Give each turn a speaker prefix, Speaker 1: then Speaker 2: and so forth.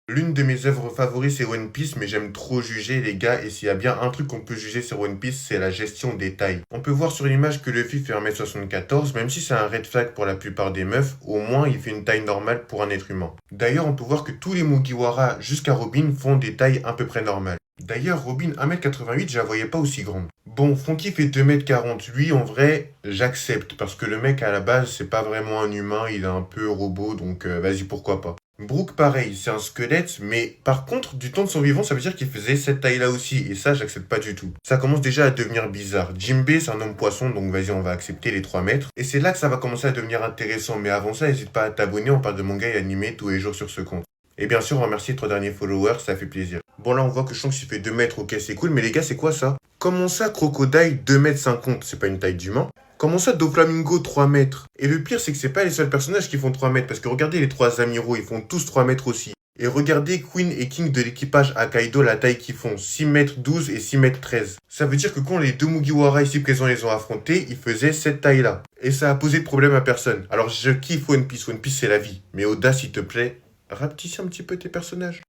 Speaker 1: L'une de mes œuvres favorites c'est One Piece, mais j'aime trop juger les gars, et s'il y a bien un truc qu'on peut juger sur One Piece, c'est la gestion des tailles. On peut voir sur l'image que Luffy fait 1m74, même si c'est un red flag pour la plupart des meufs, au moins il fait une taille normale pour un être humain. D'ailleurs, on peut voir que tous les Mugiwara jusqu'à Robin font des tailles à peu près normales. D'ailleurs, Robin 1m88, je la voyais pas aussi grande. Bon, Franky fait 2m40, lui en vrai, j'accepte, parce que le mec à la base, c'est pas vraiment un humain, il est un peu robot, donc vas-y, pourquoi pas. Brooke, pareil, c'est un squelette, mais par contre, du temps de son vivant, ça veut dire qu'il faisait cette taille-là aussi, et ça, j'accepte pas du tout. Ça commence déjà à devenir bizarre. Jinbei, c'est un homme poisson, donc vas-y, on va accepter les 3 mètres. Et c'est là que ça va commencer à devenir intéressant, mais avant ça, n'hésite pas à t'abonner, on parle de manga et animé tous les jours sur ce compte. Et bien sûr, remercier les 3 derniers followers, ça fait plaisir. Bon, là, on voit que Shanks, il fait 2 mètres, ok, c'est cool, mais les gars, c'est quoi ça? Comment ça, Crocodile 2m50, c'est pas une taille d'humain? Comment ça, Doflamingo 3 mètres? Et le pire, c'est que c'est pas les seuls personnages qui font 3 mètres, parce que regardez les 3 amiraux, ils font tous 3 mètres aussi. Et regardez Queen et King de l'équipage Akaido, la taille qu'ils font, 6 mètres 12 et 6 mètres 13. Ça veut dire que quand les deux Mugiwara ici présents les ont affrontés, ils faisaient cette taille-là. Et ça a posé de problème à personne. Alors je kiffe One Piece c'est la vie. Mais Oda, s'il te plaît, rapetissez un petit peu tes personnages.